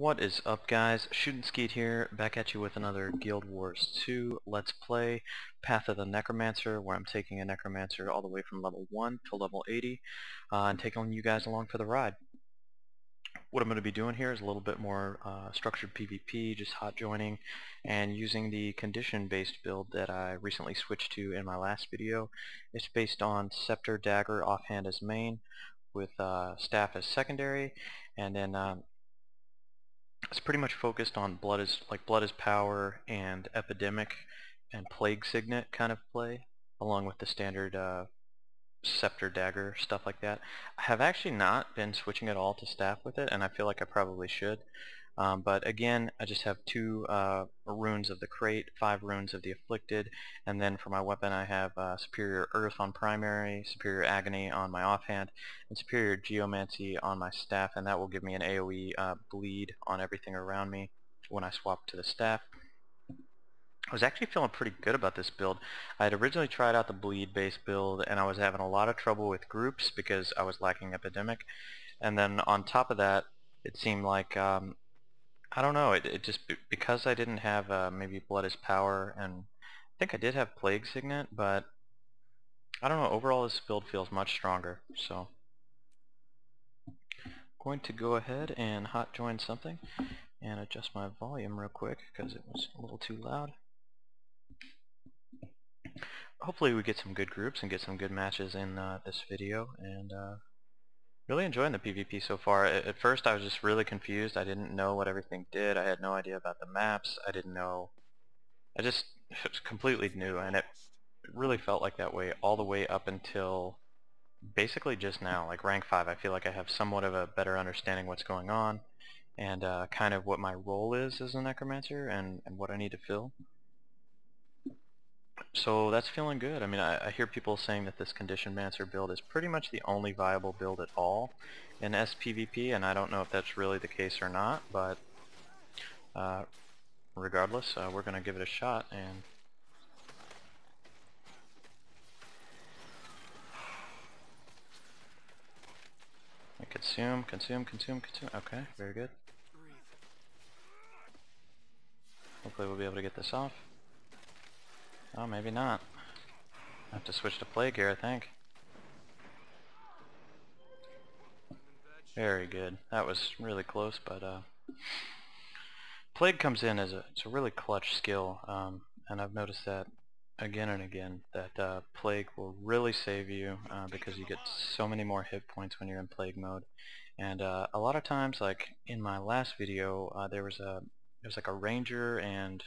What is up, guys? Shootin' Skeet here, back at you with another Guild Wars 2 Let's Play, Path of the Necromancer, where I'm taking a Necromancer all the way from level 1 to level 80, and taking you guys along for the ride. What I'm going to be doing here is a little bit more structured PvP, just hot joining, and using the condition-based build that I recently switched to in my last video. It's based on Scepter, Dagger, Offhand as main, with Staff as secondary, and then it's pretty much focused on blood is power and epidemic and plague signet kind of play, along with the standard scepter dagger stuff like that. I have actually not been switching at all to staff with it, and I feel like I probably should. But again, I just have two runes of the crate, 5 runes of the afflicted, and then for my weapon I have superior earth on primary, superior agony on my offhand, and superior geomancy on my staff, and that will give me an AoE bleed on everything around me when I swap to the staff. I was actually feeling pretty good about this build. I had originally tried out the bleed based build, and I was having a lot of trouble with groups because I was lacking epidemic, and then on top of that it seemed like I don't know, it just, because I didn't have maybe Blood is Power, and I think I did have Plague Signet, but I don't know, overall this build feels much stronger, so I'm going to go ahead and hot join something and adjust my volume real quick because it was a little too loud. Hopefully we get some good groups and get some good matches in this video, and really enjoying the PvP so far. At first I was just really confused. I didn't know what everything did. I had no idea about the maps. I didn't know. It was completely new, and it really felt like that way all the way up until basically just now, like rank 5. I feel like I have somewhat of a better understanding what's going on, and kind of what my role is as a Necromancer, and what I need to fill. So that's feeling good. I mean, I hear people saying that this Condition-Mancer build is pretty much the only viable build at all in SPVP, and I don't know if that's really the case or not, but regardless, we're going to give it a shot. And consume. Okay, very good. Hopefully we'll be able to get this off. Oh, maybe not. I have to switch to Plague here, I think. Very good. That was really close, but Plague comes in as it's a really clutch skill, and I've noticed that again and again, that Plague will really save you because you get so many more hit points when you're in Plague mode. And a lot of times, like in my last video, there was like a ranger and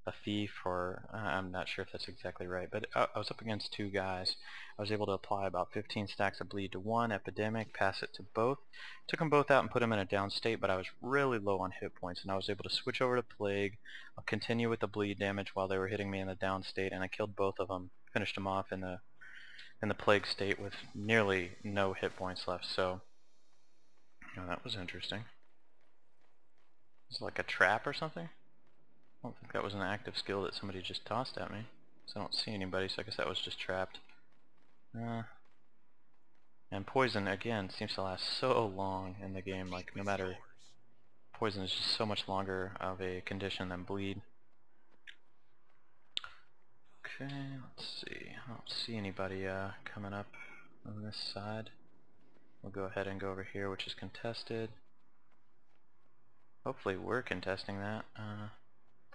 a thief, or I'm not sure if that's exactly right, but I was up against 2 guys. I was able to apply about 15 stacks of bleed to one epidemic, pass it to both, took them both out and put them in a down state, but I was really low on hit points, and I was able to switch over to Plague, continue with the bleed damage while they were hitting me in the down state, and I killed both of them, finished them off in the Plague state with nearly no hit points left. So that was interesting. Is it like a trap or something? I don't think that was an active skill that somebody just tossed at me. So I don't see anybody, so I guess that was just trapped. And poison, again, seems to last so long in the game. Like, no matter... Poison is just so much longer of a condition than bleed. Okay, let's see. I don't see anybody coming up on this side. We'll go ahead and go over here, which is contested. Hopefully we're contesting that.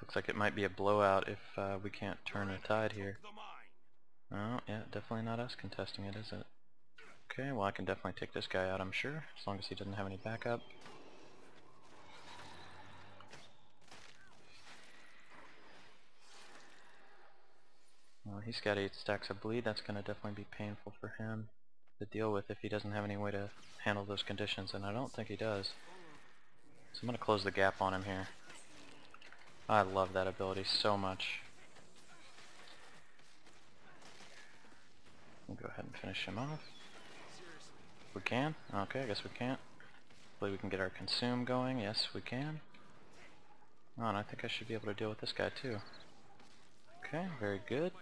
Looks like it might be a blowout if we can't turn the tide here. Oh, yeah, definitely not us contesting it, is it? Okay, well I can definitely take this guy out, I'm sure, as long as he doesn't have any backup. Well, he's got 8 stacks of bleed. That's going to definitely be painful for him to deal with if he doesn't have any way to handle those conditions, and I don't think he does. So I'm going to close the gap on him here. I love that ability so much. We'll go ahead and finish him off. We can? Okay, I guess we can't. Hopefully we can get our consume going. Yes, we can. Oh, and I think I should be able to deal with this guy too. Okay, very good.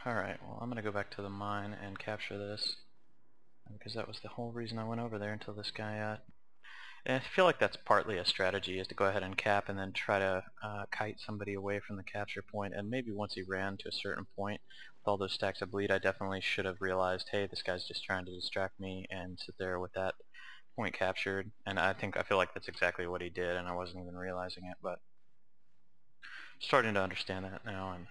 Alright, well I'm going to go back to the mine and capture this. because that was the whole reason I went over there until this guy and I feel like that's partly a strategy, is to go ahead and cap and then try to kite somebody away from the capture point. And maybe once he ran to a certain point with all those stacks of bleed, I definitely should have realized, hey, this guy's just trying to distract me, and sit there with that point captured. And I feel like that's exactly what he did, and I wasn't even realizing it. But starting to understand that now, and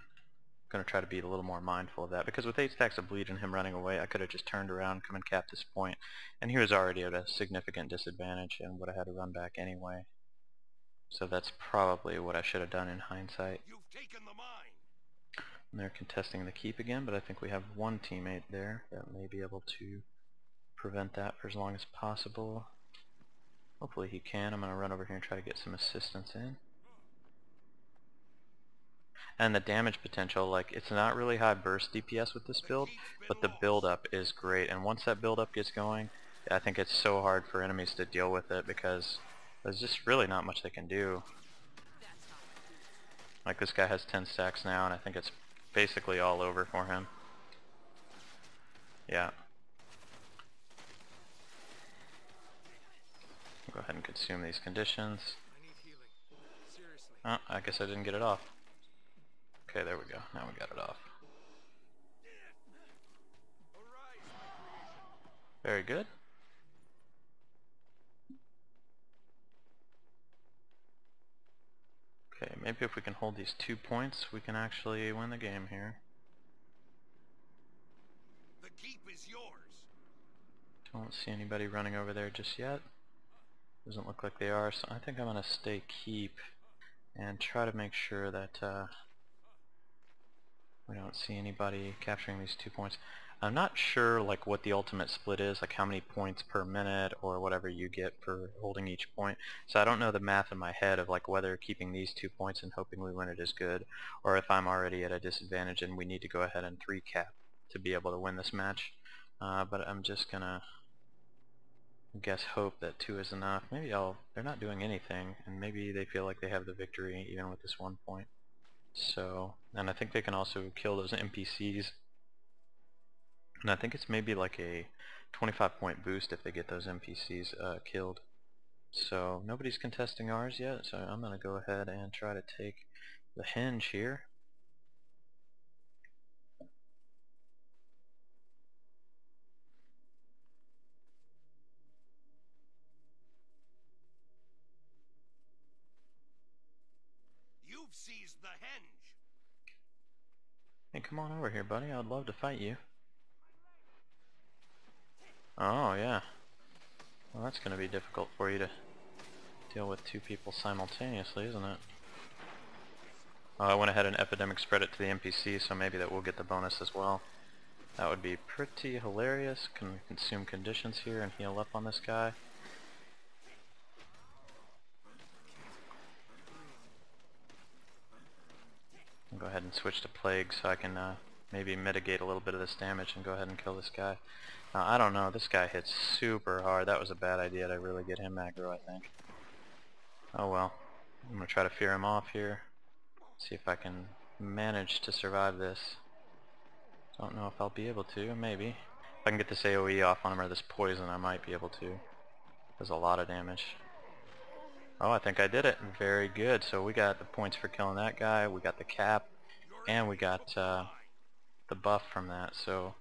going to try to be a little more mindful of that, because with 8 stacks of bleed and him running away, I could have just turned around, come and capped this point, and he was already at a significant disadvantage and would have had to run back anyway. So that's probably what I should have done in hindsight. You've taken the mine. And they're contesting the keep again, but I think we have one teammate there that may be able to prevent that for as long as possible. Hopefully he can. I'm going to run over here and try to get some assistance in. And the damage potential, like, it's not really high burst DPS with this build, but the build-up is great. And once that build-up gets going, I think it's so hard for enemies to deal with it, because there's just really not much they can do. Like, this guy has 10 stacks now, and I think it's basically all over for him. Yeah. Go ahead and consume these conditions. I need healing. Seriously. Oh, I guess I didn't get it off. Okay, there we go. Now we got it off. Very good. Okay, maybe if we can hold these 2 points, we can actually win the game here. The keep is yours. Don't see anybody running over there just yet. Doesn't look like they are, so I think I'm going to stay keep and try to make sure that we don't see anybody capturing these 2 points. I'm not sure like what the ultimate split is, like how many points per minute or whatever you get for holding each point. So I don't know the math in my head of like whether keeping these 2 points and hoping we win it is good, or if I'm already at a disadvantage and we need to go ahead and 3 cap to be able to win this match. But I'm just gonna hope that 2 is enough. Maybe they're not doing anything, and maybe they feel like they have the victory even with this 1 point. So, and I think they can also kill those NPCs. And I think it's maybe like a 25-point boost if they get those NPCs killed. So nobody's contesting ours yet, so I'm going to go ahead and try to take the hinge here. You've seized the henge. Hey, come on over here, buddy. I'd love to fight you. Oh, yeah. Well, that's going to be difficult for you to deal with 2 people simultaneously, isn't it? Oh, I went ahead and epidemic spread it to the NPC, so maybe that will get the bonus as well. That would be pretty hilarious. Can consume conditions here and heal up on this guy. I'll go ahead and switch to Plague so I can maybe mitigate a little bit of this damage and go ahead and kill this guy. I don't know, this guy hits super hard. That was a bad idea to really get him aggro, I think. Oh well. I'm going to try to fear him off here. See if I can manage to survive this. Don't know if I'll be able to, maybe. If I can get this AoE off on him or this poison, I might be able to. Does a lot of damage. Oh, I think I did it. Very good. So we got the points for killing that guy, we got the cap, and we got the buff from that. So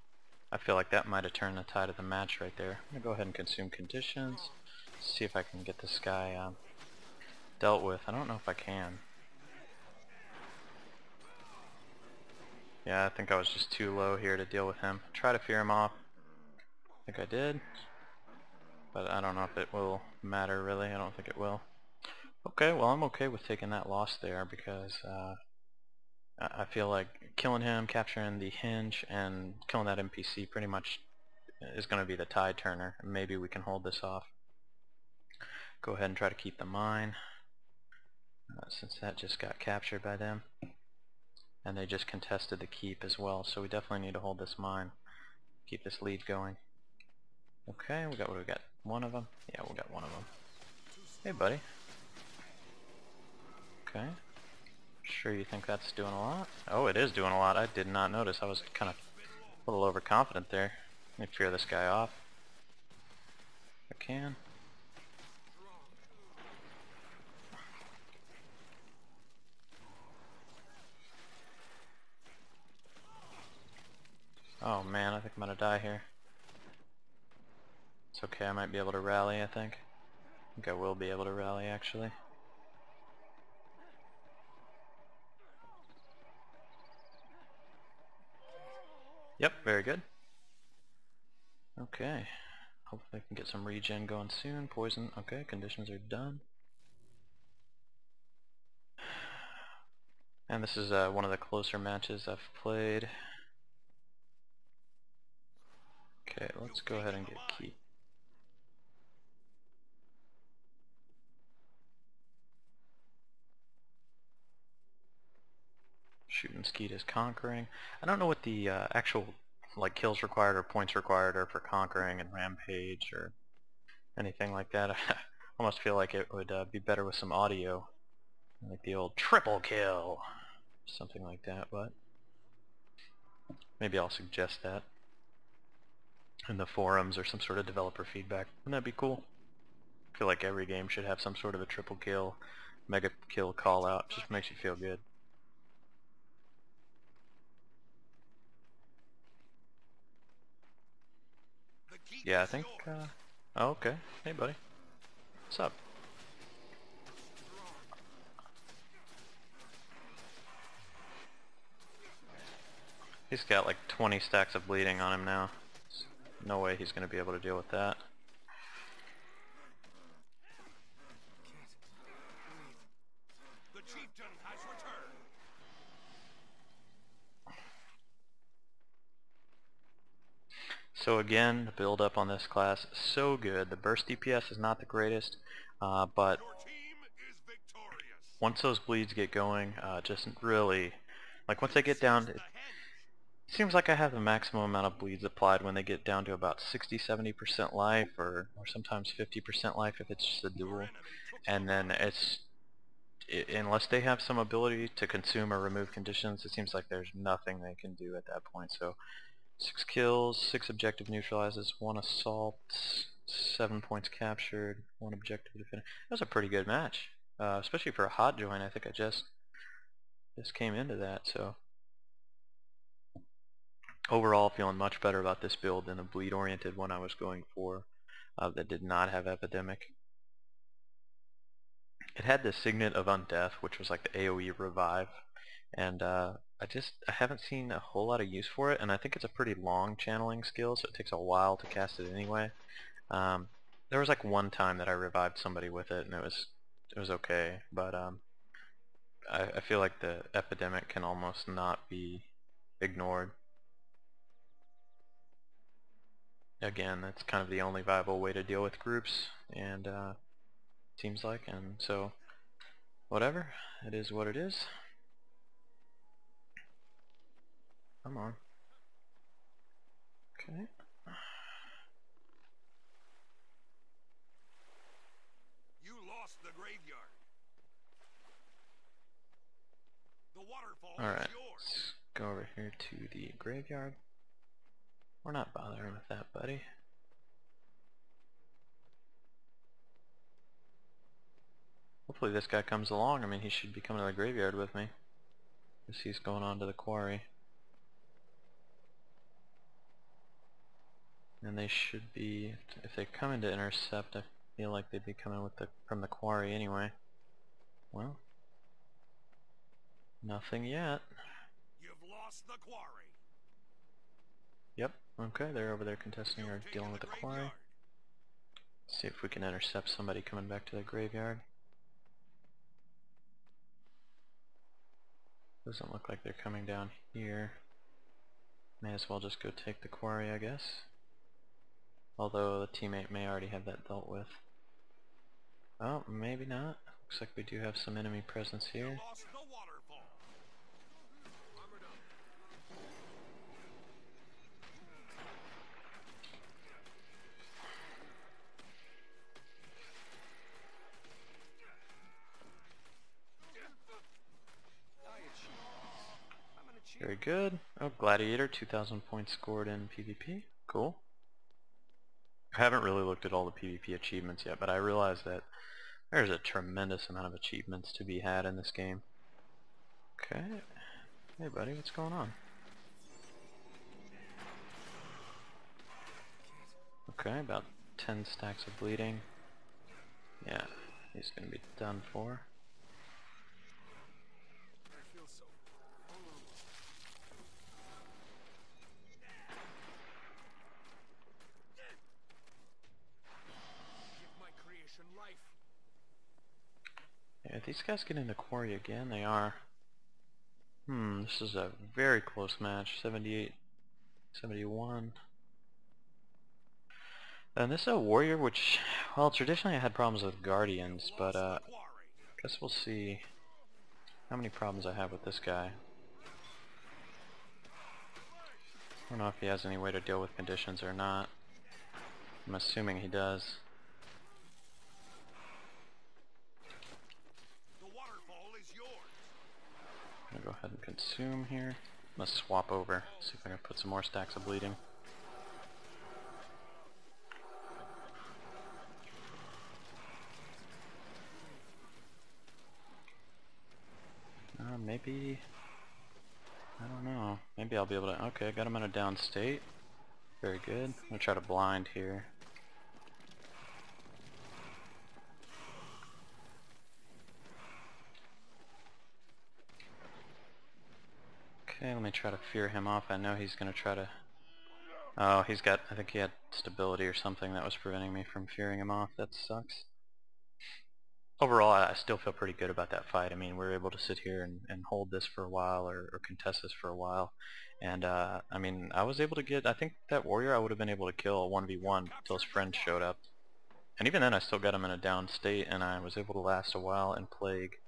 I feel like that might have turned the tide of the match right there. I'm going to go ahead and consume conditions. See if I can get this guy dealt with. I don't know if I can. Yeah, I think I was just too low here to deal with him. Try to fear him off. I think I did. But I don't know if it will matter really. I don't think it will. Okay, well I'm okay with taking that loss there because I feel like killing him, capturing the hinge, and killing that NPC pretty much is going to be the tide turner. Maybe we can hold this off. Go ahead and try to keep the mine since that just got captured by them. And they just contested the keep as well, so we definitely need to hold this mine. Keep this lead going. Okay, what do we got? One of them? Yeah, we got one of them. Hey, buddy. Okay. Sure you think that's doing a lot? Oh, it is doing a lot. I did not notice. I was kind of a little overconfident there. Let me fear this guy off. can. Oh man, I think I'm gonna die here. It's okay, I might be able to rally, I think. I think I will be able to rally, actually. Yep, very good. Okay. Hopefully I can get some regen going soon. Poison, okay, conditions are done. And this is one of the closer matches I've played. Okay, let's go ahead and get key. Shooting Skeet is conquering. I don't know what the actual like kills required or points required are for conquering and rampage or anything like that. I almost feel like it would be better with some audio, like the old triple kill, something like that. But maybe I'll suggest that in the forums or some sort of developer feedback. Wouldn't that be cool? I feel like every game should have some sort of a triple kill, mega kill call out. Just makes you feel good. Yeah, I think. Oh, okay. Hey, buddy. What's up? He's got like 20 stacks of bleeding on him now. No way he's going to be able to deal with that. The chieftain has returned. So again, the build up on this class is so good. The burst DPS is not the greatest, but Your team is victorious. once those bleeds get going, just really, like once they get down, it seems like I have the maximum amount of bleeds applied when they get down to about 60-70% life, or sometimes 50% life if it's just a duel, and then unless they have some ability to consume or remove conditions, it seems like there's nothing they can do at that point. So 6 kills, 6 objective neutralizes, 1 assault, 7 points captured, 1 objective defended. That was a pretty good match, especially for a hot join. I think I just came into that. So overall, feeling much better about this build than the bleed-oriented one I was going for that did not have epidemic. It had the Signet of Undeath, which was like the AoE revive, and I haven't seen a whole lot of use for it, and I think it's a pretty long channeling skill, so it takes a while to cast it anyway. There was like one time that I revived somebody with it, and it was okay, but I feel like the epidemic can almost not be ignored. Again, that's kind of the only viable way to deal with groups, and seems like, and so whatever, it is what it is. Come on. Okay. You lost the graveyard. The waterfall Alright, is yours. let's go over here to the graveyard. We're not bothering with that, buddy. Hopefully this guy comes along. I mean, he should be coming to the graveyard with me. Guess he's going on to the quarry. And they should be, if they're coming to intercept, I feel like they'd be coming with from the quarry anyway. Well, nothing yet. You've lost the quarry. Yep, okay, they're over there contesting or dealing with the quarry. Let's see if we can intercept somebody coming back to the graveyard. Doesn't look like they're coming down here. May as well just go take the quarry, I guess. Although the teammate may already have that dealt with. Oh, maybe not. Looks like we do have some enemy presence You here. lost the waterfall. Armored up. I'm gonna cheer. Very good. Oh, Gladiator, 2,000 points scored in PvP. Cool. I haven't really looked at all the PvP achievements yet, but I realize that there's a tremendous amount of achievements to be had in this game. Okay. Hey buddy, what's going on? Okay, about 10 stacks of bleeding. Yeah, he's gonna be done for. I feel so vulnerable. Give my creation life. Yeah, these guys getting the quarry again? They are. This is a very close match. 78, 71. And this is a warrior, which, well, traditionally I had problems with guardians, but Lost the quarry. guess we'll see how many problems I have with this guy. I don't know if he has any way to deal with conditions or not. I'm assuming he does. The waterfall is yours. I'm gonna go ahead and consume here. I'm gonna swap over, see if I can put some more stacks of bleeding. Maybe, I don't know. Maybe I'll be able to, okay, I got him in a down state. Very good. I'm gonna try to blind here. Okay, let me try to fear him off. I know he's gonna try to, oh, he's got, I think he had stability or something that was preventing me from fearing him off. That sucks. Overall, I still feel pretty good about that fight. I mean, we were able to sit here and hold this for a while, or contest this for a while. And, I mean, I was able to get, I think that warrior I would have been able to kill a 1v1 until his friend showed up. And even then, I still got him in a down state, and I was able to last a while in Plague.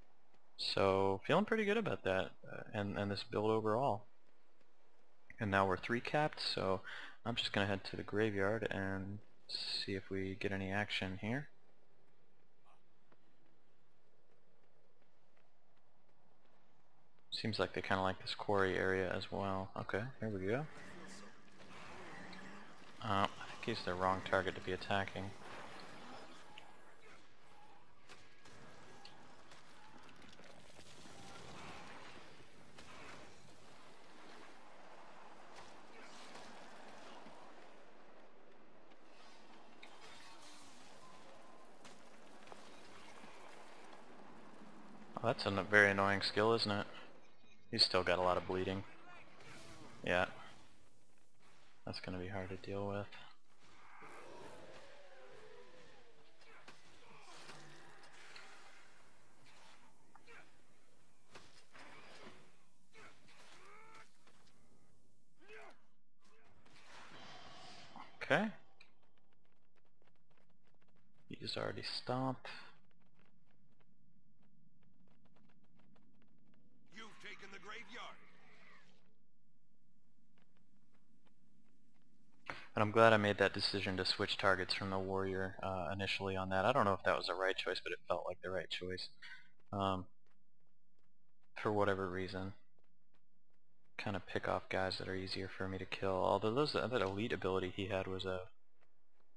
So, feeling pretty good about that, and this build overall. And now we're 3 capped, so I'm just going to head to the graveyard and see if we get any action here. Seems like they kind of like this quarry area as well. Okay, here we go. I think he's the wrong target to be attacking. Oh, that's a very annoying skill, isn't it? He's still got a lot of bleeding. Yeah. That's gonna be hard to deal with. Okay. He's already stomped. You've taken the graveyard. And I'm glad I made that decision to switch targets from the warrior initially on that. I don't know if that was the right choice, but it felt like the right choice. For whatever reason. Kind of pick off guys that are easier for me to kill. Although that elite ability he had was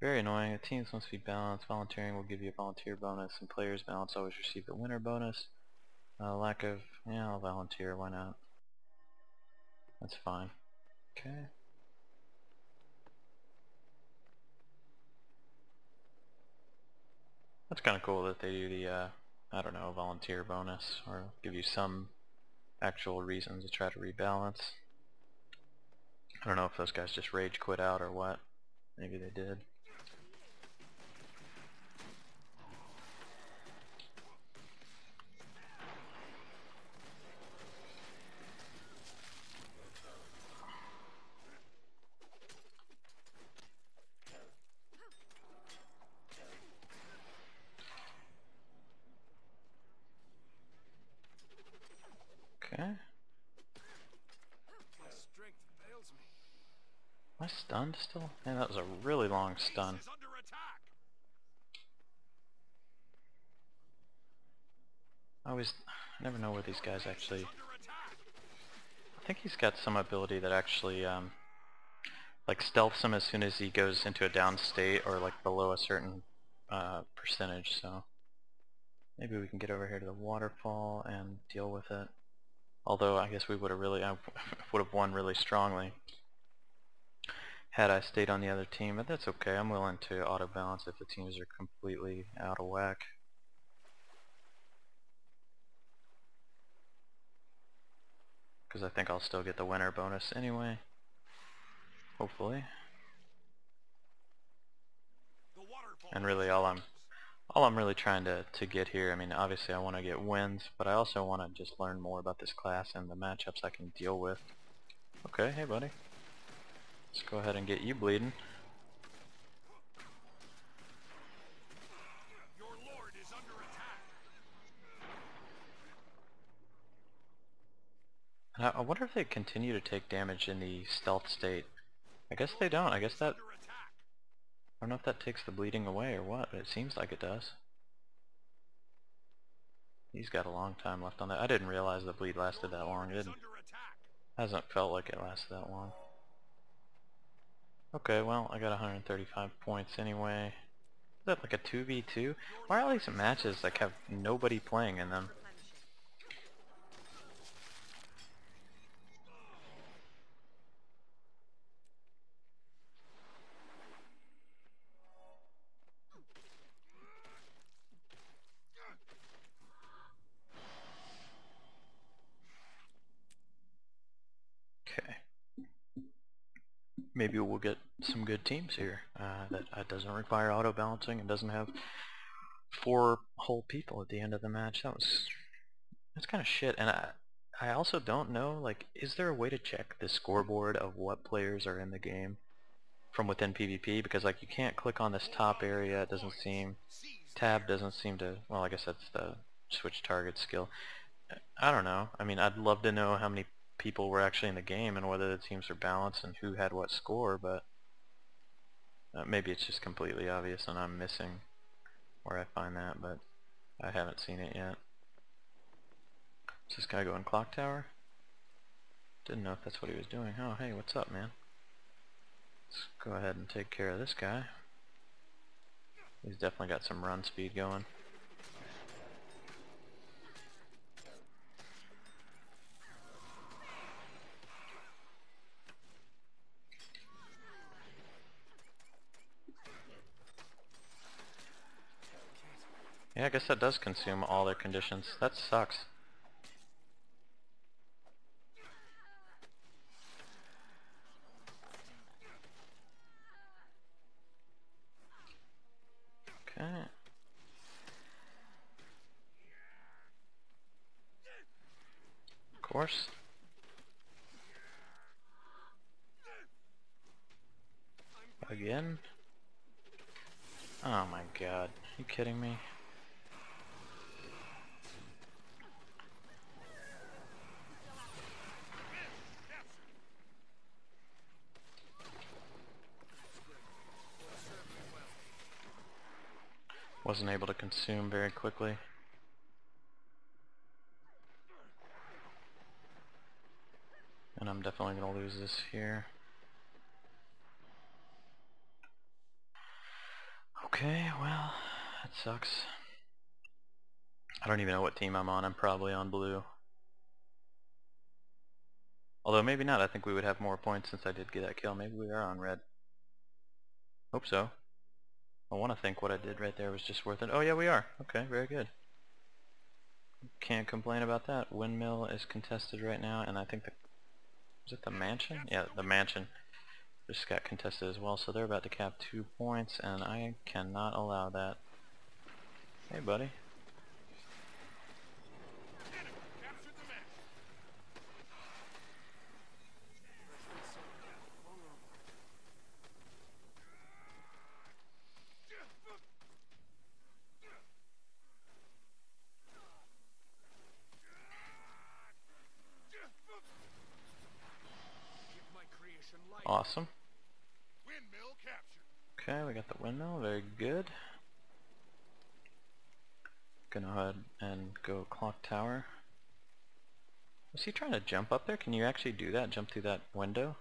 very annoying. The teams must be balanced. Volunteering will give you a volunteer bonus, and players balanced always receive the winner bonus. Lack of, yeah, I'll volunteer. Why not? That's fine. Okay. That's kind of cool that they do the, I don't know, volunteer bonus, or give you some actual reasons to try to rebalance. I don't know if those guys just rage quit out or what. Maybe they did. Okay. My strength fails me. Am I stunned still? Man, that was a really long stun. Base is under attack. I never know where these guys actually... Under attack. I think he's got some ability that actually, like stealths him as soon as he goes into a down state or like below a certain percentage. So maybe we can get over here to the waterfall and deal with it. Although I guess we would have really, I would have won really strongly had I stayed on the other team, but that's okay. I'm willing to auto balance if the teams are completely out of whack. Because I think I'll still get the winner bonus anyway. Hopefully. And really all I'm really trying to get here, I mean obviously I want to get wins, but I also want to just learn more about this class and the matchups I can deal with. Okay, hey buddy. Let's go ahead and get you bleeding. Your lord is under attack. And I wonder if they continue to take damage in the stealth state. I guess they don't. I guess that, I don't know if that takes the bleeding away or what, but it seems like it does. He's got a long time left on that. I didn't realize the bleed lasted that long. It hasn't felt like it lasted that long. Okay, well, I got 135 points anyway. Is that like a 2v2? Why are all these matches like have nobody playing in them? Okay. Maybe we'll get some good teams here that doesn't require auto balancing and doesn't have 4 whole people at the end of the match. That's kind of shit. And I also don't know, like, is there a way to check the scoreboard of what players are in the game from within PvP? Because like you can't click on this top area. It doesn't seem, tab doesn't seem to, well, I guess that's the switch target skill. I don't know. I mean, I'd love to know how many people were actually in the game and whether the teams are balanced and who had what score, but maybe it's just completely obvious and I'm missing where I find that, but I haven't seen it yet. Is this guy going clock tower? Didn't know if that's what he was doing. Oh, hey, what's up, man? Let's go ahead and take care of this guy. He's definitely got some run speed going. Yeah, I guess that does consume all their conditions. That sucks. Okay. Of course. Again? Oh my god. Are you kidding me? Wasn't able to consume very quickly. And I'm definitely going to lose this here. Okay, well, that sucks. I don't even know what team I'm on. I'm probably on blue. Although maybe not. I think we would have more points since I did get that kill. Maybe we are on red. Hope so. I want to think what I did right there was just worth it. Oh yeah, we are. Okay, very good. Can't complain about that. Windmill is contested right now, and I think the... is it the mansion? Yeah, the mansion just got contested as well, so they're about to cap 2 points, and I cannot allow that. Hey, buddy. Awesome. Windmill captured. Okay, we got the windmill. Very good. Gonna go ahead and go clock tower. Was he trying to jump up there? Can you actually do that? Jump through that window?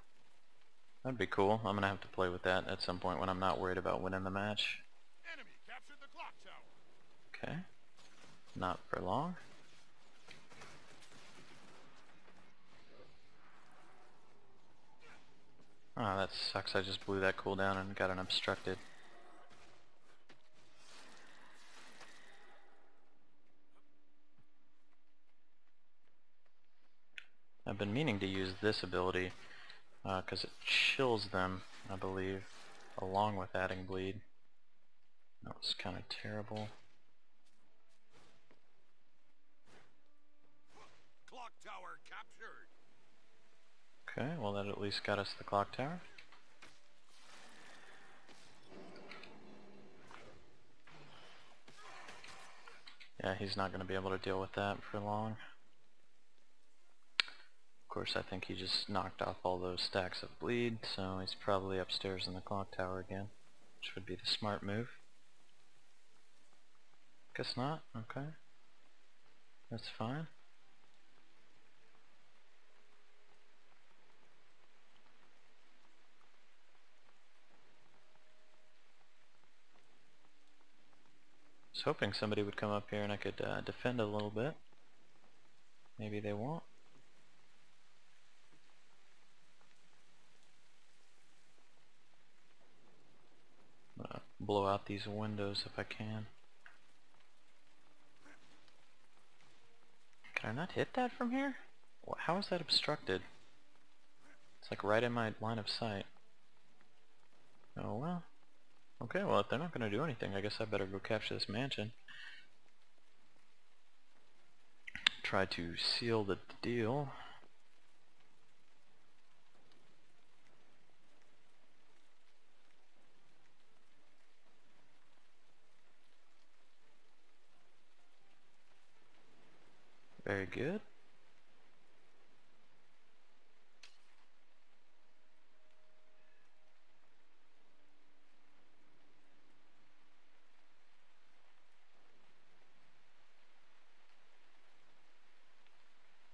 That'd be cool. I'm gonna have to play with that at some point when I'm not worried about winning the match. Enemy captured the clock tower. Okay. Not for long. Oh, that sucks. I just blew that cooldown and got an obstructed. I've been meaning to use this ability because it chills them, I believe, along with adding bleed. That was kind of terrible. Clock tower captured. Okay, well that at least got us the clock tower. Yeah, he's not going to be able to deal with that for long. Of course, I think he just knocked off all those stacks of bleed, so he's probably upstairs in the clock tower again, which would be the smart move. Guess not. Okay. That's fine. I was hoping somebody would come up here and I could defend a little bit. Maybe they won't. I'm gonna blow out these windows if I can. Can I not hit that from here? How is that obstructed? It's like right in my line of sight. Oh well. Okay, well if they're not going to do anything, I guess I better go capture this mansion. Try to seal the deal. Very good.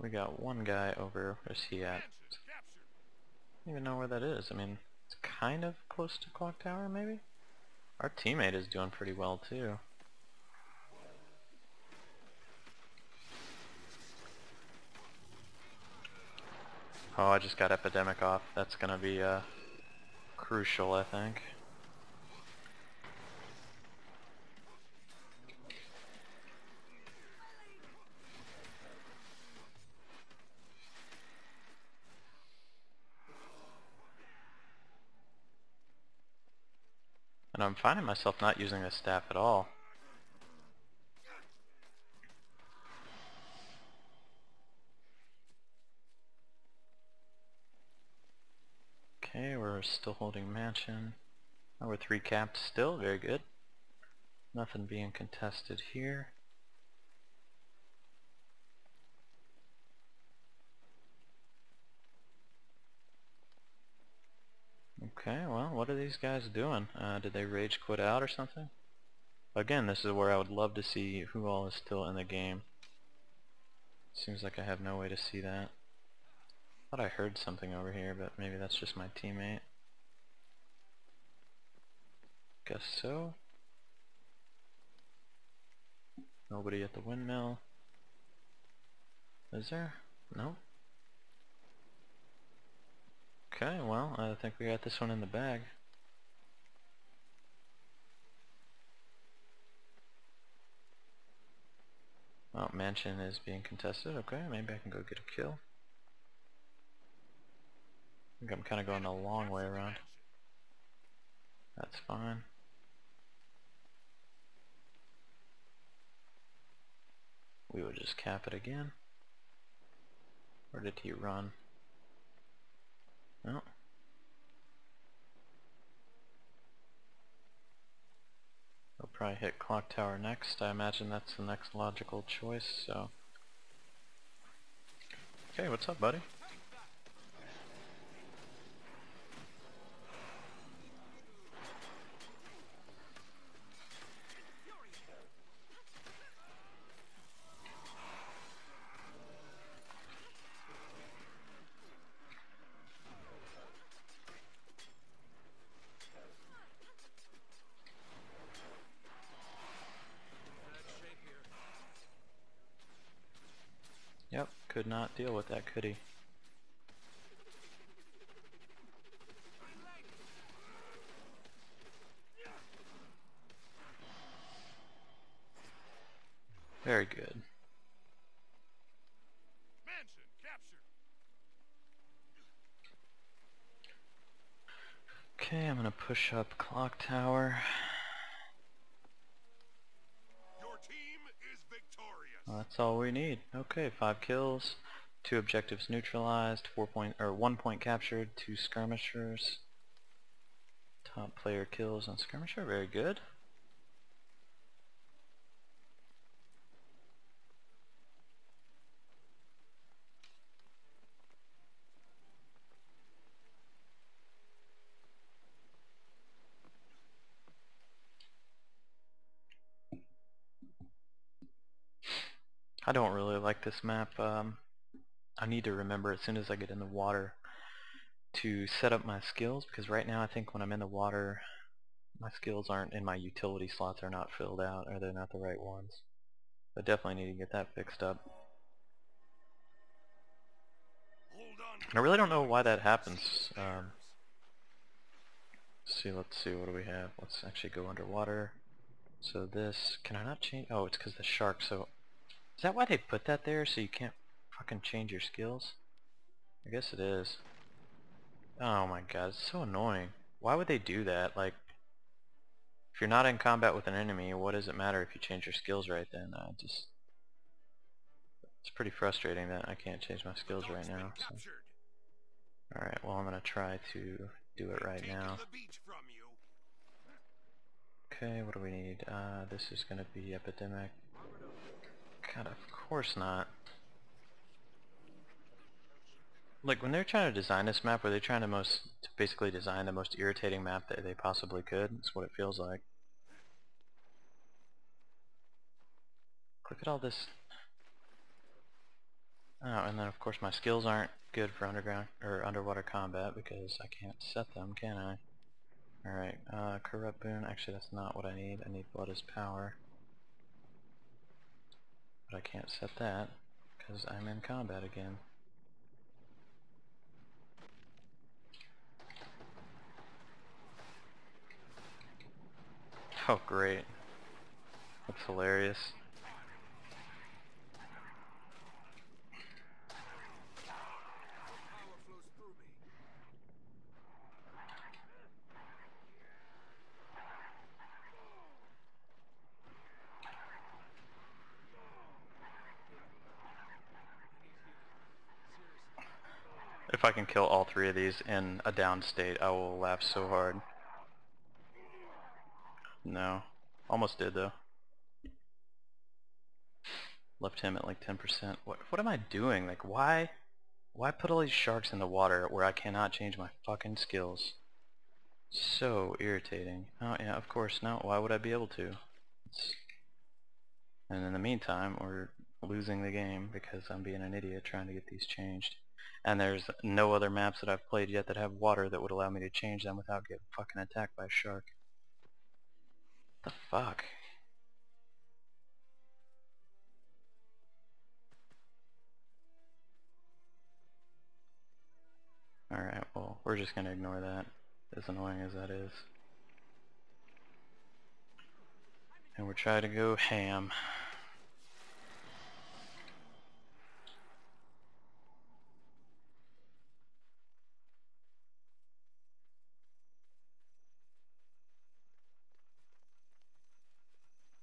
We got one guy over. Where's he at? Mansion captured. I don't even know where that is. I mean, it's kind of close to Clock Tower, maybe? Our teammate is doing pretty well, too. Oh, I just got Epidemic off. That's gonna be, crucial, I think. And I'm finding myself not using this staff at all. Okay, we're still holding mansion. Oh, we're 3 capped still, very good. Nothing being contested here. Okay, well, what are these guys doing? Did they rage quit out or something? Again, this is where I would love to see who all is still in the game. Seems like I have no way to see that. Thought I heard something over here, but maybe that's just my teammate. Guess so. Nobody at the windmill. Is there? No. Okay, well, I think we got this one in the bag. Oh, mansion is being contested. Okay, maybe I can go get a kill. I think I'm kind of going a long way around. That's fine. We will just cap it again. Or did he run? No. We'll probably hit Clock Tower next. I imagine that's the next logical choice, so... Okay, what's up, buddy? Yep, could not deal with that, could he? Very good. Mansion captured. Okay, I'm gonna push up clock tower. Your team is victorious. Well, that's all we need. Okay, 5 kills, 2 objectives neutralized, 1 point captured, 2 skirmishers. Top player kills on skirmisher, very good. I don't really like this map. I need to remember as soon as I get in the water to set up my skills, because right now I think when I'm in the water my skills aren't in my utility slots, are not filled out, or they're not the right ones. I definitely need to get that fixed up. Hold on. And I really don't know why that happens. Let's see, what do we have? Let's actually go underwater. So this, can I not change? Oh, it's because the shark. So is that why they put that there, so you can't fucking change your skills? I guess it is. Oh my god, it's so annoying. Why would they do that? Like, if you're not in combat with an enemy, what does it matter if you change your skills right then? It's pretty frustrating that I can't change my skills right now. So. Alright, well I'm gonna try to do it right now. Okay, what do we need? This is gonna be epidemic. God, of course not. Like, when they're trying to design this map, were they trying to basically design the most irritating map that they possibly could? That's what it feels like. Look at all this. Oh, and then of course my skills aren't good for underground or underwater combat because I can't set them, can I? Alright, corrupt boon. Actually, that's not what I need. I need blood as power. But I can't set that because I'm in combat again. Oh great. That's hilarious. If I can kill all 3 of these in a down state, I will laugh so hard. No. Almost did though. Left him at like 10%. What am I doing? Like, why put all these sharks in the water where I cannot change my fucking skills? So irritating. Oh yeah, of course, no. Why would I be able to? And in the meantime, we're losing the game because I'm being an idiot trying to get these changed. And there's no other maps that I've played yet that have water that would allow me to change them without getting fucking attacked by a shark. What the fuck? Alright, well, we're just gonna ignore that, as annoying as that is. And we're trying to go ham.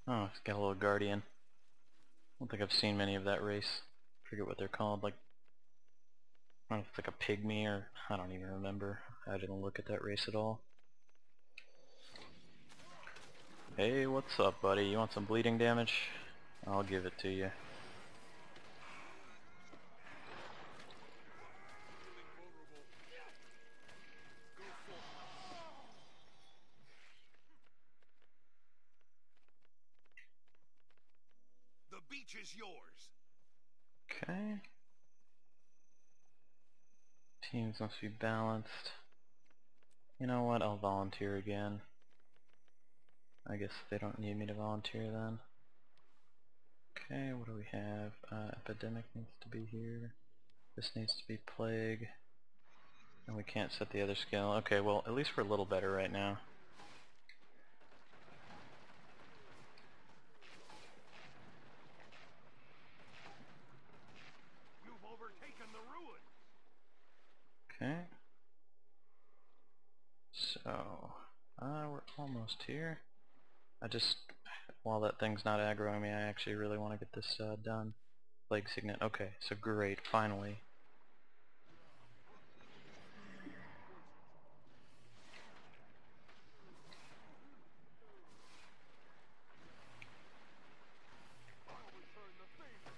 Oh, it's got a little guardian. I don't think I've seen many of that race. I forget what they're called, like, I don't know if it's like a pygmy or, I don't even remember. I didn't look at that race at all. Hey, what's up, buddy? You want some bleeding damage? I'll give it to you. The beach is yours. Okay. Teams must be balanced. You know what? I'll volunteer again. I guess they don't need me to volunteer then. Okay, what do we have? Epidemic needs to be here. This needs to be Plague. And we can't set the other skill. Okay, well, at least we're a little better right now. You've overtaken the ruin. Okay. So, we're almost here. While that thing's not aggroing me, I actually really want to get this done. Plague Signet. Okay, so great, finally. I'll return the favor.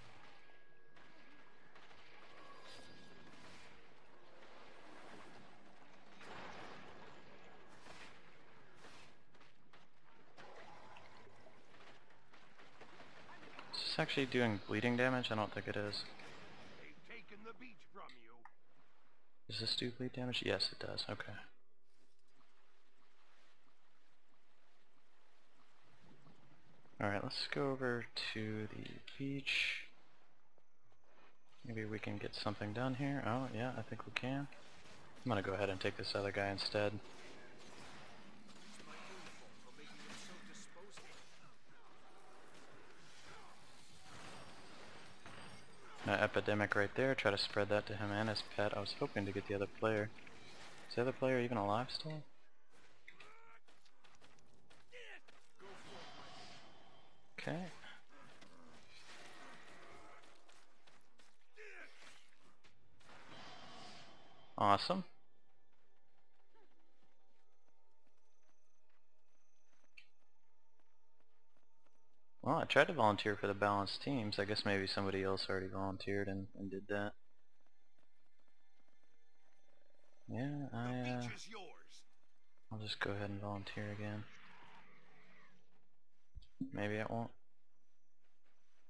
Is this actually doing bleeding damage? I don't think it is. They've taken the beach from you. Does this do bleed damage? Yes, it does. Okay. Alright, let's go over to the beach. Maybe we can get something done here. Oh, yeah, I think we can. I'm gonna go ahead and take this other guy instead. Epidemic right there. Try to spread that to him and his pet. I was hoping to get the other player. Is the other player even alive still? Okay. Awesome. Well, I tried to volunteer for the balanced teams. I guess maybe somebody else already volunteered and did that. Yeah, The beach is yours. I'll just go ahead and volunteer again. Maybe it won't.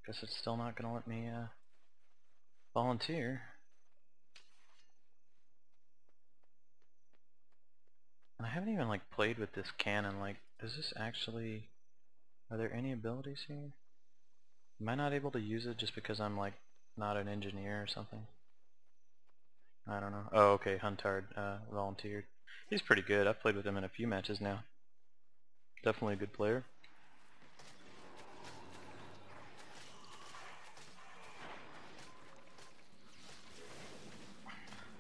Guess it's still not gonna let me volunteer. And I haven't even like played with this cannon. Like, does this actually? Are there any abilities here? Am I not able to use it just because I'm like not an engineer or something? I don't know. Oh, okay. Huntard volunteered. He's pretty good. I've played with him in a few matches now. Definitely a good player.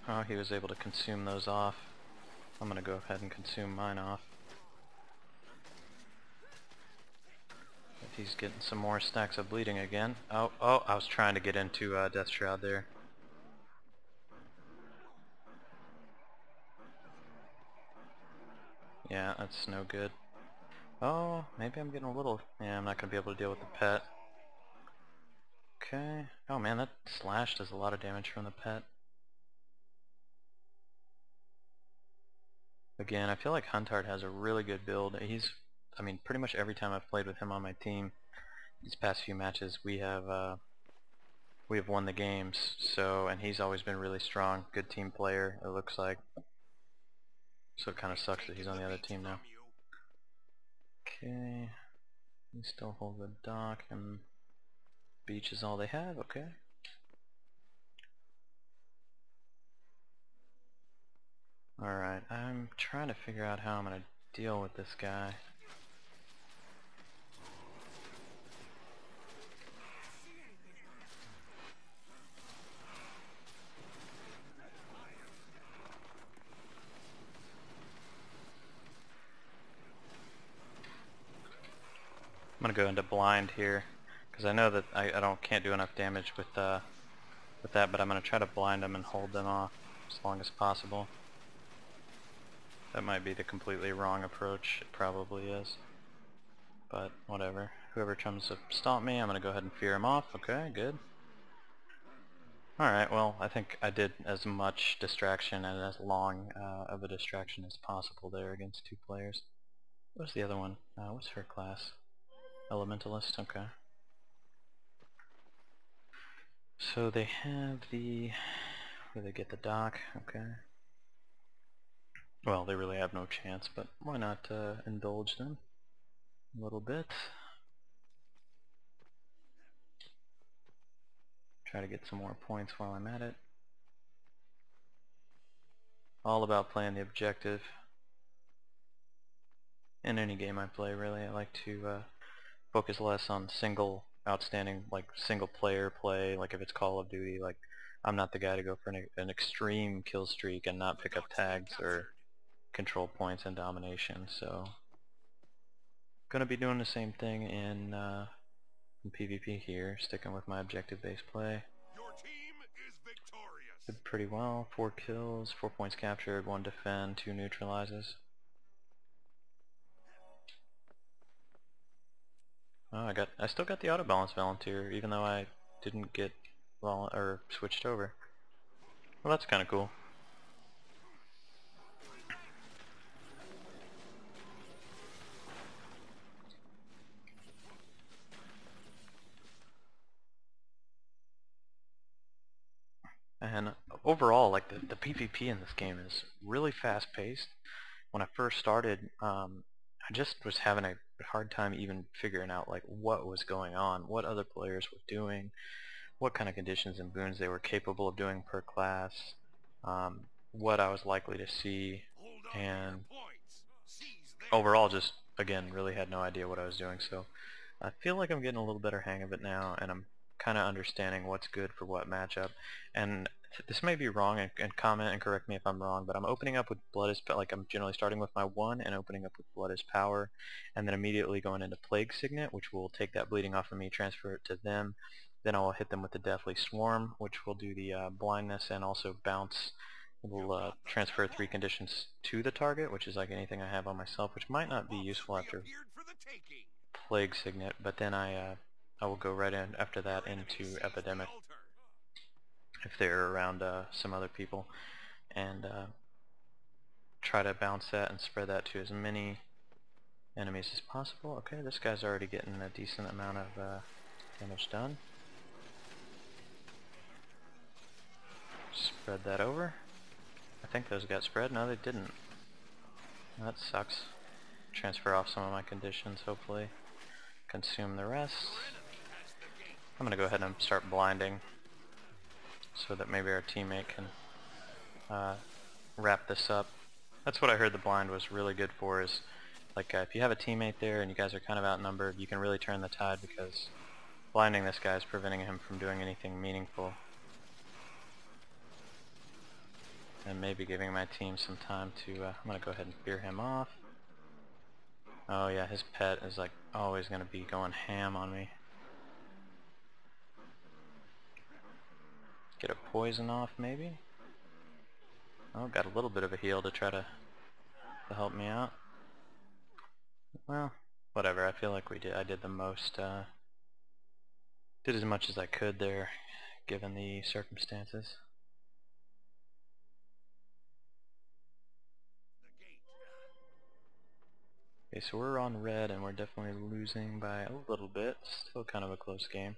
Oh, he was able to consume those off. I'm gonna go ahead and consume mine off. If he's getting some more stacks of bleeding again. Oh, I was trying to get into Death Shroud there. Yeah, that's no good. Oh, maybe I'm getting a little... Yeah, I'm not gonna be able to deal with the pet. Okay. Oh man, that slash does a lot of damage from the pet. Again, I feel like Huntard has a really good build. I mean, pretty much every time I've played with him on my team, these past few matches, we have won the games. So, and he's always been really strong, good team player. It looks like. So it kind of sucks that he's on the other team now. Okay, we still hold the dock, and beach is all they have. Okay. Alright, I'm trying to figure out how I'm going to deal with this guy. I'm going to go into blind here, because I know that I can't do enough damage with that, but I'm going to try to blind them and hold them off as long as possible. That might be the completely wrong approach. It probably is. But whatever. Whoever comes to stomp me, I'm going to go ahead and fear him off. Okay, good. Alright, well, I think I did as much distraction and as long of a distraction as possible there against two players. What's the other one? What's her class? Elementalist? Okay. So they have the... where they get the dock, okay. Well, they really have no chance, but why not indulge them a little bit? Try to get some more points while I'm at it. All about playing the objective. In any game I play, really, I like to focus less on single outstanding, like single player play. Like if it's Call of Duty, like I'm not the guy to go for an extreme kill streak and not pick up tags or control points and domination. So gonna be doing the same thing in PvP here, sticking with my objective-based play. Your team is victorious. Did pretty well. 4 kills, 4 points captured, 1 defend, 2 neutralizes. Oh, I still got the auto balance volunteer, even though I didn't get switched over. Well, that's kind of cool. And overall, like the PvP in this game is really fast-paced. When I first started, I just was having a hard time even figuring out like what was going on, what other players were doing, what kind of conditions and boons they were capable of doing per class, what I was likely to see, and overall just, again, really had no idea what I was doing. So I feel like I'm getting a little better hang of it now, and I'm kind of understanding what's good for what matchup. And this may be wrong, and comment and correct me if I'm wrong, but I'm opening up with Blood is like I'm generally starting with my 1 and opening up with Blood is Power, and then immediately going into Plague Signet, which will take that bleeding off of me, transfer it to them. Then I will hit them with the Deathly Swarm, which will do the blindness and also bounce. Will transfer 3 conditions to the target, which is like anything I have on myself, which might not be useful after Plague Signet, but then I will go right in after that into Epidemic if they're around some other people, and try to bounce that and spread that to as many enemies as possible. Okay, this guy's already getting a decent amount of damage done. Spread that over. I think those got spread. No, they didn't. That sucks. Transfer off some of my conditions, hopefully. Consume the rest. I'm gonna go ahead and start blinding so that maybe our teammate can wrap this up. That's what I heard the blind was really good for, is like if you have a teammate there and you guys are kind of outnumbered, you can really turn the tide, because blinding this guy is preventing him from doing anything meaningful. And maybe giving my team some time to, I'm going to go ahead and fear him off. Oh yeah, his pet is like always going to be going ham on me. Get a poison off maybe? Oh, got a little bit of a heal to try to help me out. Well, whatever, I feel like I did the most, did as much as I could there, given the circumstances. Okay, so we're on red and we're definitely losing by a little bit. Still kind of a close game.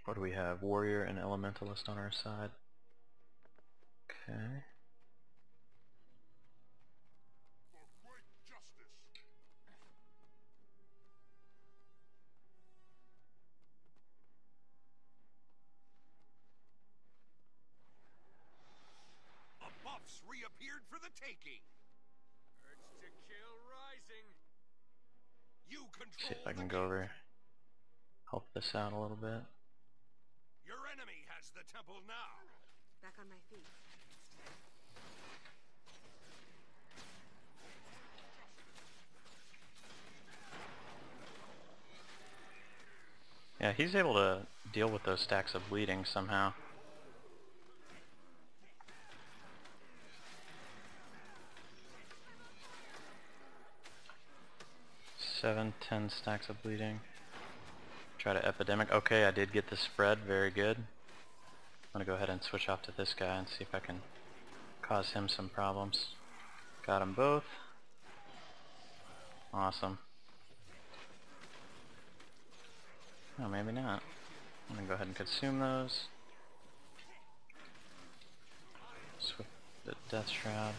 What do we have? Warrior and Elementalist on our side. Okay. Buffs reappeared for the taking. Urge to kill rising. You control. See if I can go over, help this out a little bit. Your enemy has the temple now. Back on my feet. Yeah, he's able to deal with those stacks of bleeding somehow. Seven, 10 stacks of bleeding. Try to Epidemic. Okay, I did get the spread. Very good. I'm gonna go ahead and switch off to this guy and see if I can cause him some problems. Got them both. Awesome. Oh, maybe not. I'm gonna go ahead and consume those. Switch the Death Shroud.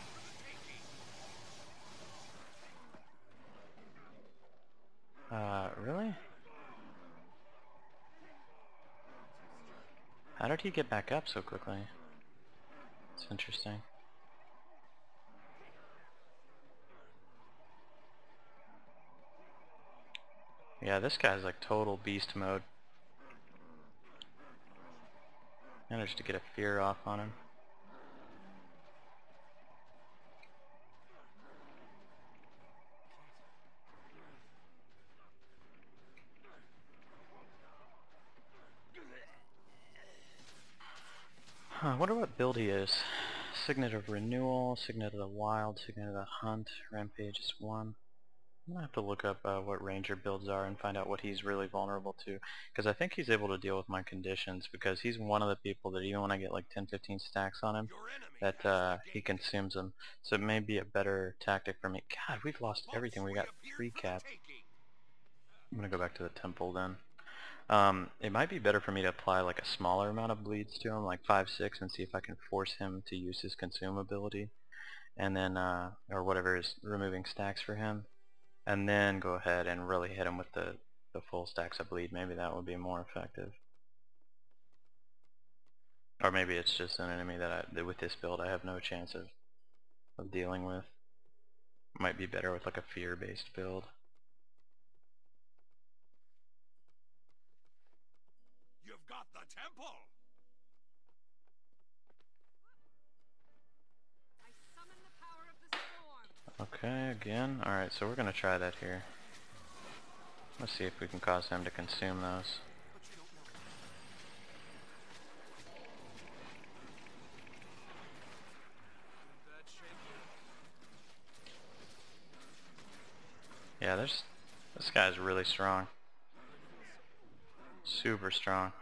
Really? How did he get back up so quickly? It's interesting. Yeah, this guy's like total beast mode. Managed to get a fear off on him. Huh, I wonder what build he is. Signet of Renewal, Signet of the Wild, Signet of the Hunt, Rampage is 1. I'm gonna have to look up what ranger builds are and find out what he's really vulnerable to, because I think he's able to deal with my conditions, because he's one of the people that even when I get like 10-15 stacks on him, that he consumes them. So it may be a better tactic for me. God, we've lost everything. We got 3 cap. I'm gonna go back to the temple then. It might be better for me to apply like a smaller amount of bleeds to him, like 5-6, and see if I can force him to use his consume ability, and then or whatever is removing stacks for him, and then go ahead and really hit him with the full stacks of bleed. Maybe that would be more effective. Or maybe it's just an enemy that with this build I have no chance of dealing with. Might be better with like a fear-based build. You've got the temple. I summon the power of the storm. Okay, again. Alright, so we're gonna try that here. Let's see if we can cause him to consume those. Yeah, this guy's really strong. Super strong.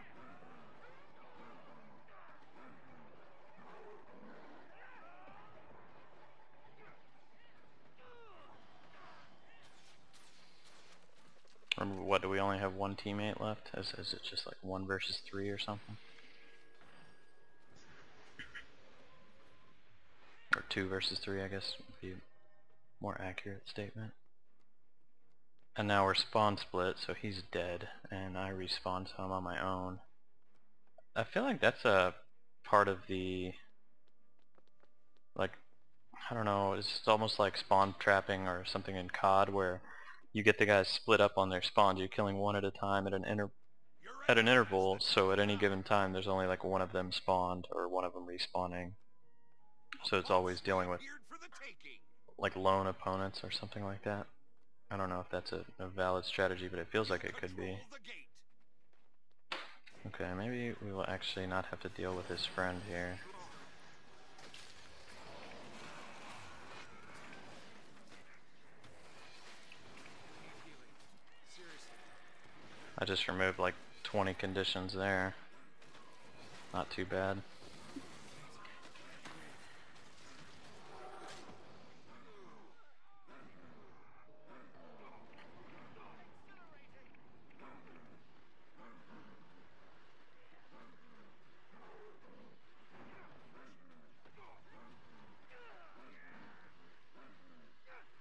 Remember, what, do we only have one teammate left? Is it just like 1 versus 3 or something? Or 2 versus 3, I guess would be a more accurate statement. And now we're spawn split, so he's dead, and I respawn some on my own. I feel like that's a part of the, like, I don't know, it's almost like spawn trapping or something in COD where you get the guys split up on their spawns. You're killing one at a time at an interval, so at any given time there's only like one of them spawned or one of them respawning. So it's always dealing with like lone opponents or something like that. I don't know if that's a valid strategy, but it feels like it could be. Okay, maybe we will actually not have to deal with his friend here. I just removed like 20 conditions there. Not too bad.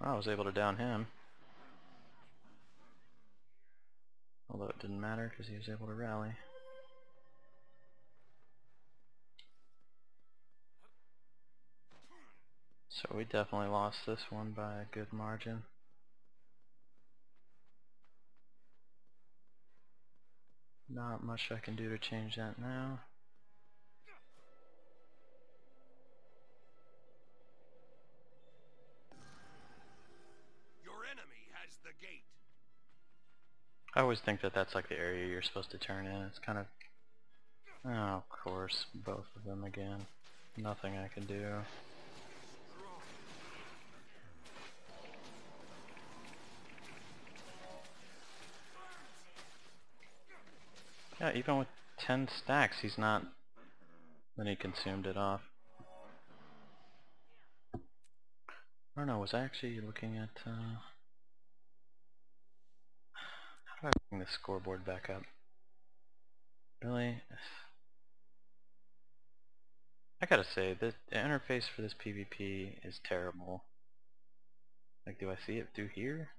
I was able to down him. Although it didn't matter because he was able to rally. So we definitely lost this one by a good margin. Not much I can do to change that now. Your enemy has the gate. I always think that that's like the area you're supposed to turn in. It's kind of... Oh, of course, both of them again. Nothing I can do. Yeah, even with 10 stacks, he's not... Then he consumed it off. I don't know, was I actually looking at... How do I bring the scoreboard back up? Really? I gotta say, the interface for this PvP is terrible. Like, do I see it through here?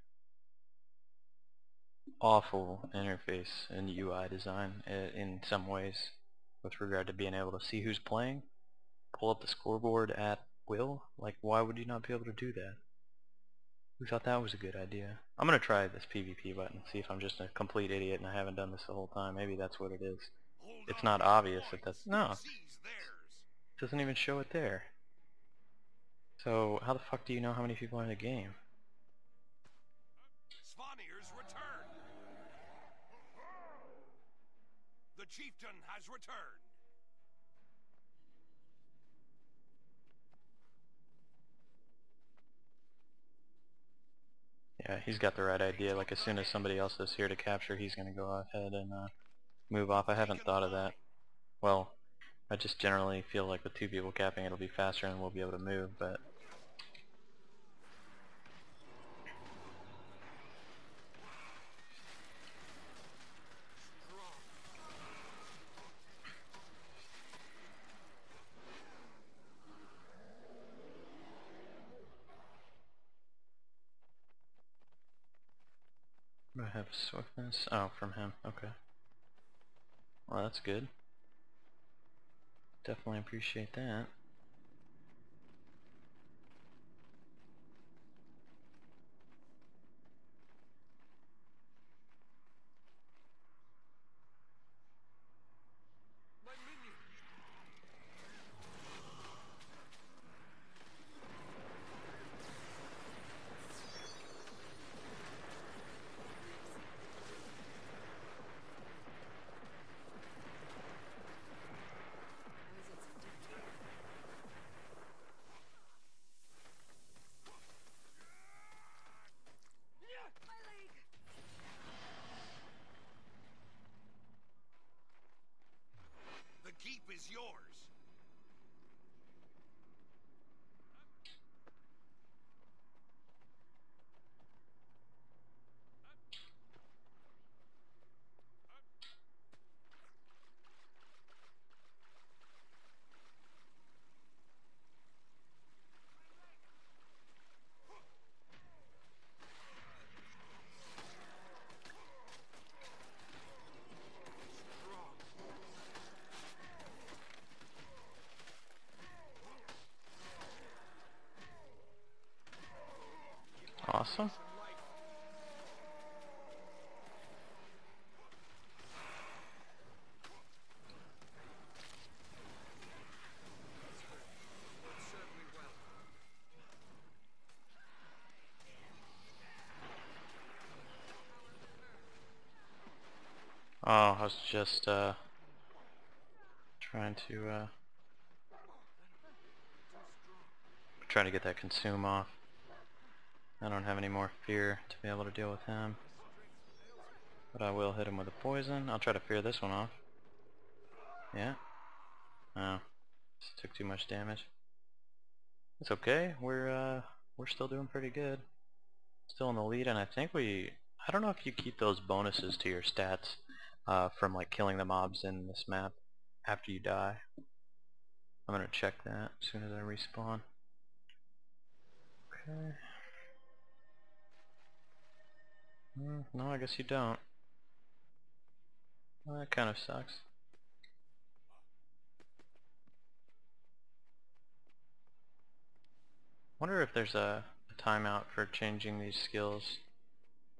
Awful interface and UI design in some ways. with regard to being able to see who's playing, pull up the scoreboard at will. Like, why would you not be able to do that? Who thought that was a good idea? I'm gonna try this PvP button, see if I'm just a complete idiot and I haven't done this the whole time. Maybe that's what it is. Hold It's on not to your obvious that points. that's... No, Seize theirs. it doesn't even show it there. So, how the fuck do you know how many people are in the game? Svanir's return. The chieftain has returned. Yeah, he's got the right idea. Like, as soon as somebody else is here to capture, he's gonna go ahead and move off. I haven't thought of that. Well, I just generally feel like with 2 people capping it'll be faster and we'll be able to move, but... I have swiftness. Oh, from him. Okay. Well, that's good. Definitely appreciate that. My minion. My leg! The keep is yours. Awesome. Oh, I was just trying to get that consume off. I don't have any more fear to be able to deal with him. But I will hit him with a poison. I'll try to fear this one off. Yeah. Oh. This took too much damage. It's okay. We're still doing pretty good. Still in the lead, and I think I don't know if you keep those bonuses to your stats from like killing the mobs in this map after you die. I'm gonna check that as soon as I respawn. Okay. No, I guess you don't. Well, that kind of sucks. Wonder if there's a timeout for changing these skills.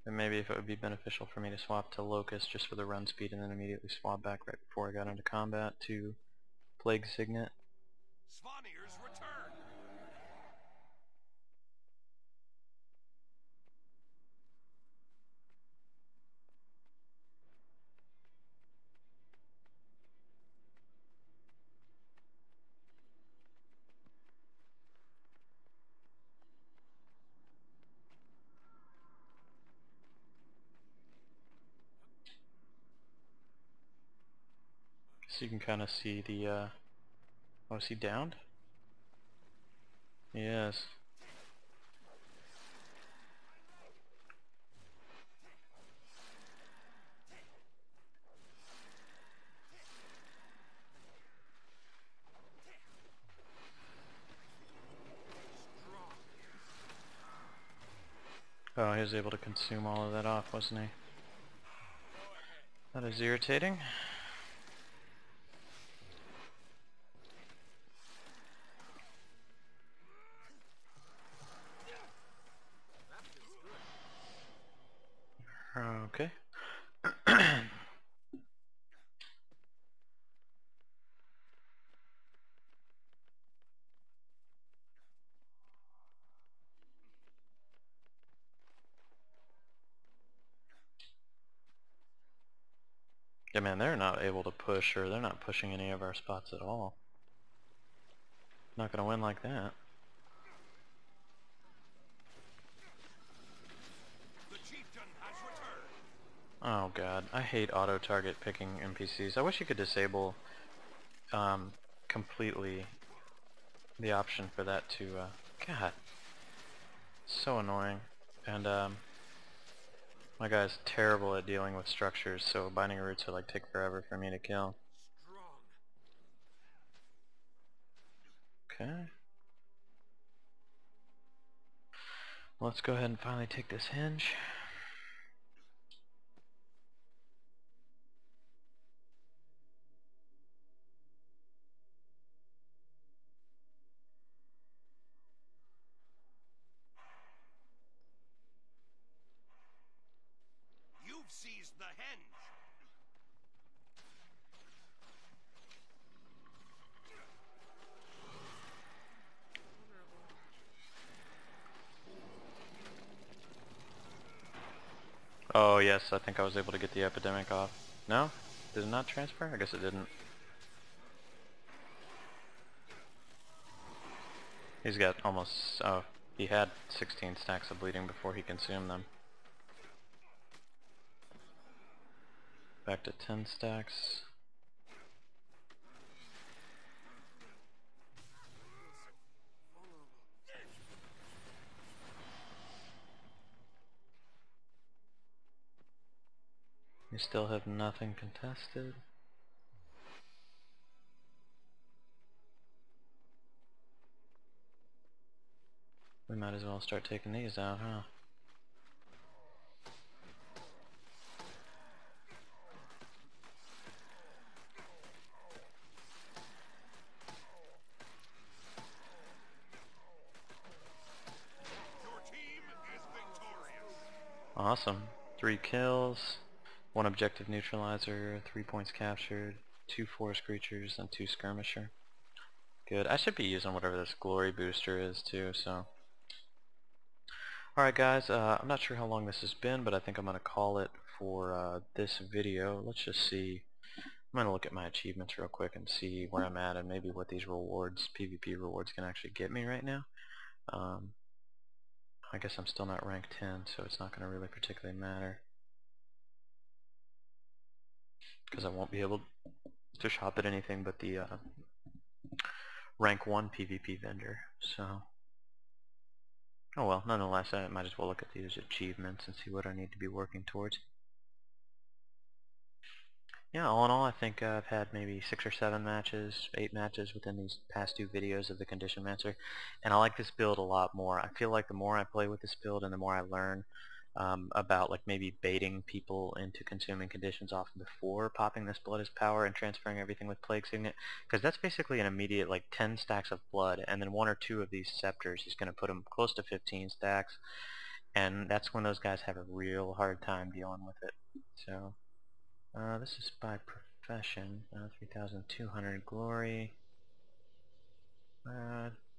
And maybe if it would be beneficial for me to swap to Locust just for the run speed and then immediately swap back right before I got into combat to Plague Signet. Svanir's return. So you can kind of see the, oh, is he downed? He is. Oh, he was able to consume all of that off, wasn't he? That is irritating. Okay. Yeah, man, they're not able to push, or they're not pushing any of our spots at all. Not gonna win like that. The chieftain has returned. Oh god, I hate auto-target picking NPCs. I wish you could disable completely the option for that to, God, so annoying. And my guy's terrible at dealing with structures, so binding roots would like take forever for me to kill. Strong. Okay. Let's go ahead and finally take this hinge. You've seized the henge. Oh yes, I think I was able to get the epidemic off. No? Did it not transfer? I guess it didn't. He's got almost, oh, he had 16 stacks of bleeding before he consumed them. Back to 10 stacks. We still have nothing contested. We might as well start taking these out, huh? Your team is victorious. Awesome. 3 kills, 1 objective neutralizer, 3 points captured, 2 forest creatures, and 2 skirmisher. Good. I should be using whatever this glory booster is too, so. Alright guys, I'm not sure how long this has been, but I think I'm going to call it for this video. Let's just see. I'm going to look at my achievements real quick and see where I'm at and maybe what these rewards, PvP rewards, can actually get me right now. I guess I'm still not rank 10, so it's not going to really particularly matter, because I won't be able to shop at anything but the rank 1 PvP vendor. So, oh well, nonetheless, I might as well look at these achievements and see what I need to be working towards. Yeah, all in all, I think I've had maybe 6 or 7 matches, 8 matches within these past 2 videos of the Conditionmancer, and I like this build a lot more. I feel like the more I play with this build and the more I learn about like maybe baiting people into consuming conditions off before popping this blood as power and transferring everything with Plague Signet, because that's basically an immediate like 10 stacks of blood, and then 1 or 2 of these scepters is going to put them close to 15 stacks, and that's when those guys have a real hard time dealing with it. So this is by profession. 3,200 glory.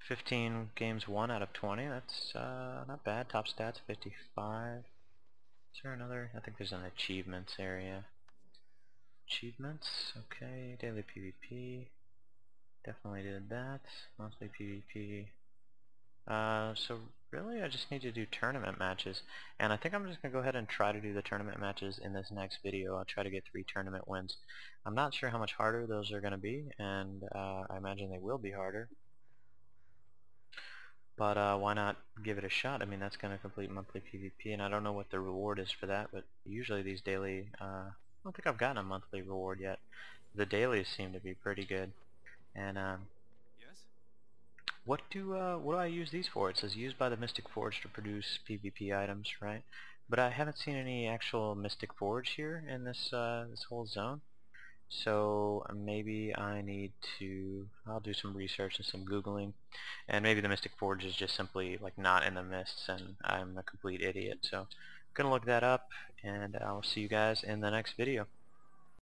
15 games won out of 20. That's not bad. Top stats 55. Is there another? I think there's an achievements area. Achievements. Okay. Daily PvP. Definitely did that. Monthly PvP. So really I just need to do tournament matches, and I think I'm just going to go ahead and try to do the tournament matches in this next video. I'll try to get 3 tournament wins. I'm not sure how much harder those are going to be, and I imagine they will be harder, but why not give it a shot? I mean, that's going to complete monthly PvP, and I don't know what the reward is for that, but usually these daily, I don't think I've gotten a monthly reward yet. The dailies seem to be pretty good, and Yes? what do I use these for? It says used by the Mystic Forge to produce PvP items, right? But I haven't seen any actual Mystic Forge here in this this whole zone. So maybe I need to, I'll do some research and some Googling, and maybe the Mystic Forge is just simply like not in the mists and I'm a complete idiot. So Gonna look that up, and I'll see you guys in the next video.